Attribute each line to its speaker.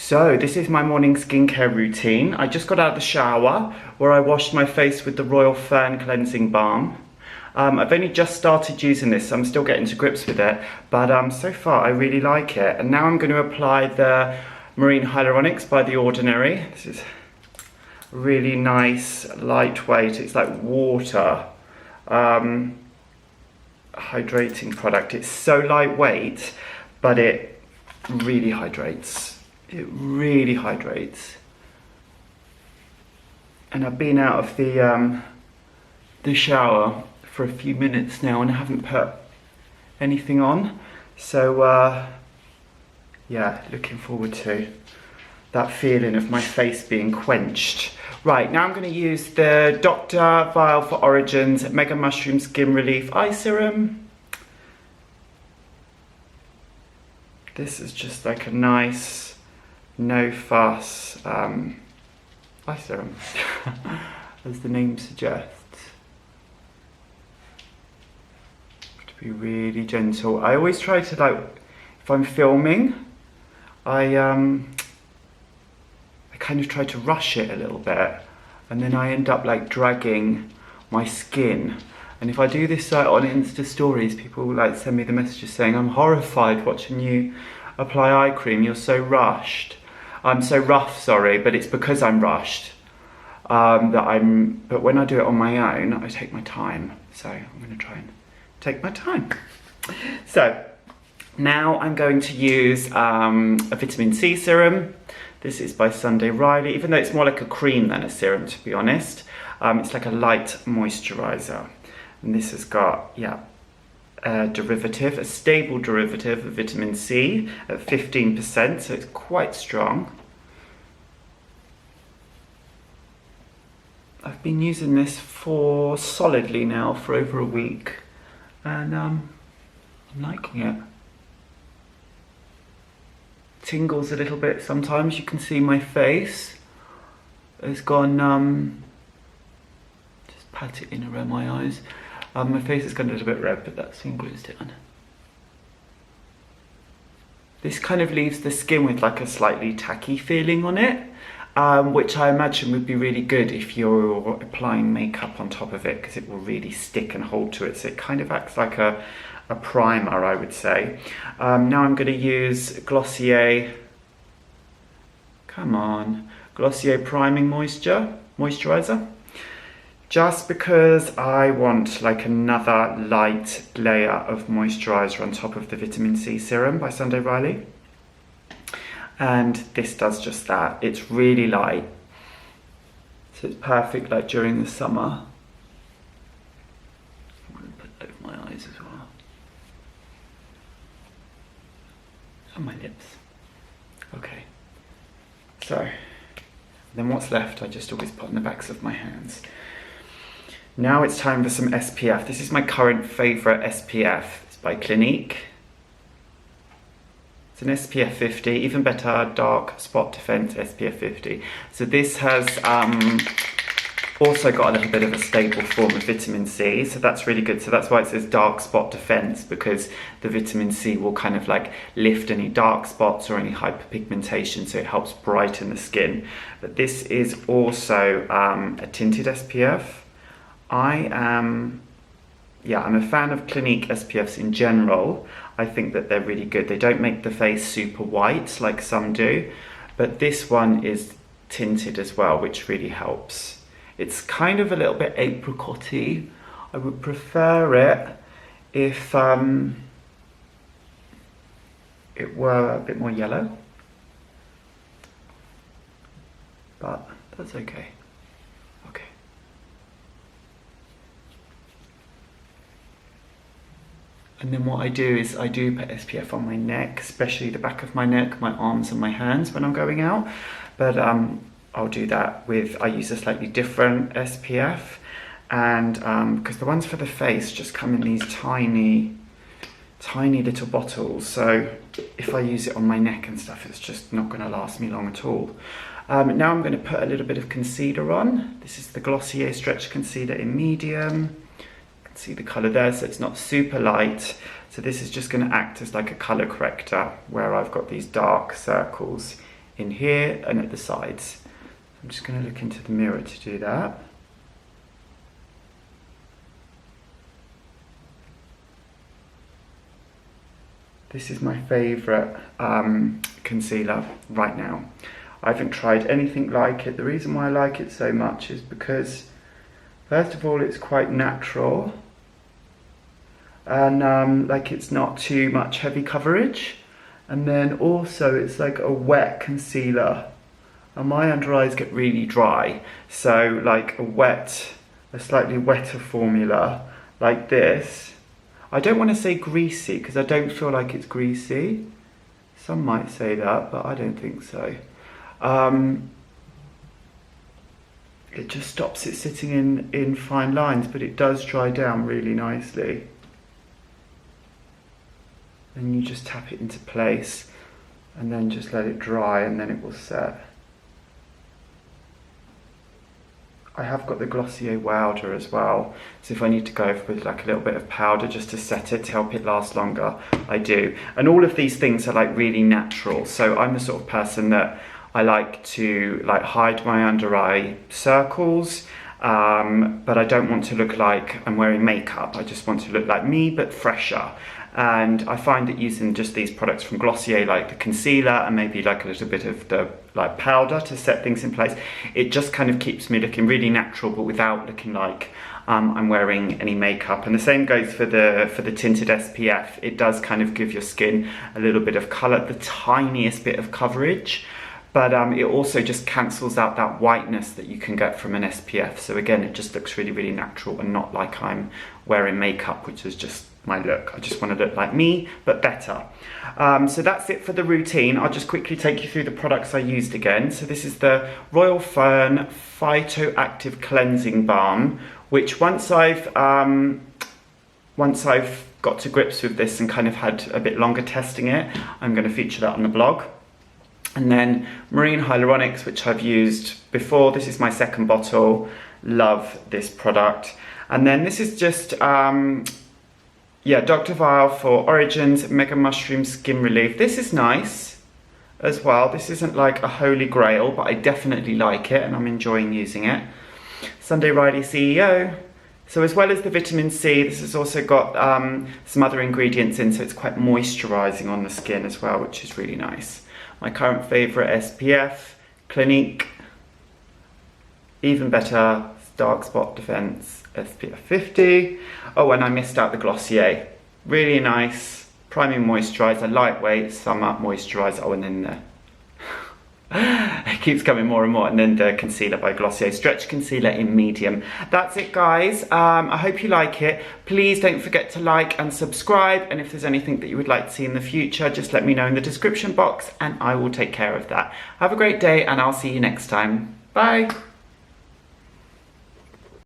Speaker 1: So this is my morning skincare routine. I just got out of the shower where I washed my face with the Royal Fern Cleansing Balm. I've only just started using this, so I'm still getting to grips with it, but so far I really like it. And now I'm going to apply the Marine Hyaluronics by The Ordinary. This is really nice, lightweight, it's like water, hydrating product. It's so lightweight, but it really hydrates. It really hydrates. And I've been out of the shower for a few minutes now and I haven't put anything on. So yeah, looking forward to that feeling of my face being quenched. Right, now I'm going to use the Dr. Vial for Origins Mega Mushroom Skin Relief Eye Serum. This is just like a nice, no fuss eye serum, as the name suggests. To be really gentle. I always try to, like, if I'm filming, I kind of try to rush it a little bit, and then I end up like dragging my skin. And if I do this on Insta stories, people will like send me the messages saying, I'm horrified watching you apply eye cream, you're so rushed. I'm so rough, sorry, but it's because I'm rushed. But when I do it on my own, I take my time. So I'm gonna try and take my time. So now I'm going to use a vitamin C serum. This is by Sunday Riley, even though it's more like a cream than a serum, to be honest. It's like a light moisturizer. And this has got, yeah, a derivative, a stable derivative of vitamin C at 15%, so it's quite strong. I've been using this for solidly now for over a week, and I'm liking it. Tingles a little bit sometimes. You can see my face has gone, just pat it in around my eyes. My face has gone a little bit red, but that's been glued down. This kind of leaves the skin with like a slightly tacky feeling on it, which I imagine would be really good if you're applying makeup on top of it, because it will really stick and hold to it. So it kind of acts like a primer, I would say. Now I'm going to use Glossier, Glossier Priming Moisturizer, just because I want like another light layer of moisturizer on top of the vitamin C serum by Sunday Riley. And this does just that. It's really light, so it's perfect like during the summer. I'm going to put that over my eyes as well. And my lips. Okay, so then what's left I just always put on the backs of my hands. Now it's time for some SPF. This is my current favourite SPF. It's by Clinique. It's an SPF 50, even better, Dark Spot Defense SPF 50. So this has also got a little bit of a stable form of vitamin C, so that's really good. So that's why it says Dark Spot Defense, because the vitamin C will kind of like lift any dark spots or any hyperpigmentation, so it helps brighten the skin. But this is also a tinted SPF. I'm a fan of Clinique SPFs in general. I think that they're really good. They don't make the face super white like some do, but this one is tinted as well, which really helps. It's kind of a little bit apricot-y. I would prefer it if it were a bit more yellow, but that's okay. Okay. And then what I do is I do put SPF on my neck, especially the back of my neck, my arms and my hands when I'm going out. But I'll do that with, I use a slightly different SPF. And because the ones for the face just come in these tiny little bottles. So if I use it on my neck and stuff, it's just not going to last me long at all. Now I'm going to put a little bit of concealer on. This is the Glossier Stretch Concealer in medium. See the colour there, so it's not super light. So this is just going to act as like a colour corrector where I've got these dark circles in here and at the sides. I'm just going to look into the mirror to do that. This is my favourite concealer right now. I haven't tried anything like it. The reason why I like it so much is because, first of all, it's quite natural, and like it's not too much heavy coverage, and then also it's like a wet concealer, and my under eyes get really dry, so like a slightly wetter formula like this. I don't want to say greasy because I don't feel like it's greasy. Some might say that, but I don't think so. It just stops it sitting in fine lines, but it does dry down really nicely. And you just tap it into place and then just let it dry, and then it will set. I have got the Glossier Wilder as well, so if I need to go with like a little bit of powder just to set it to help it last longer, I do. And all of these things are like really natural, so I'm the sort of person that I like to like hide my under eye circles, but I don't want to look like I'm wearing makeup. I just want to look like me, but fresher. And I find that using just these products from Glossier, like the concealer and maybe like a little bit of the like powder to set things in place, it just kind of keeps me looking really natural, but without looking like I'm wearing any makeup. And the same goes for the tinted SPF. It does kind of give your skin a little bit of colour, the tiniest bit of coverage, but it also just cancels out that whiteness that you can get from an SPF. So again, it just looks really, really natural and not like I'm wearing makeup, which is just my look. I just want to look like me, but better. So that's it for the routine. I'll just quickly take you through the products I used again. So this is the Royal Fern Phytoactive Cleansing Balm, which once I've got to grips with this and kind of had a bit longer testing it, I'm going to feature that on the blog. And then Marine Hyaluronics, which I've used before. This is my second bottle. Love this product. And then this is just Dr. Vile for Origins Mega Mushroom Skin Relief. This is nice as well. This isn't like a holy grail, but I definitely like it and I'm enjoying using it. Sunday Riley CEO. So as well as the vitamin C, this has also got some other ingredients in, so it's quite moisturizing on the skin as well, which is really nice. My current favorite SPF, Clinique. Even better, Dark Spot Defense SPF 50. Oh, and I missed out the Glossier. Really nice, priming moisturizer, lightweight summer moisturizer. Oh, and then the it keeps coming more and more. And then the concealer by Glossier, Stretch Concealer in medium. That's it, guys. I hope you like it. Please don't forget to like and subscribe. And if there's anything that you would like to see in the future, just let me know in the description box and I will take care of that. Have a great day and I'll see you next time. Bye.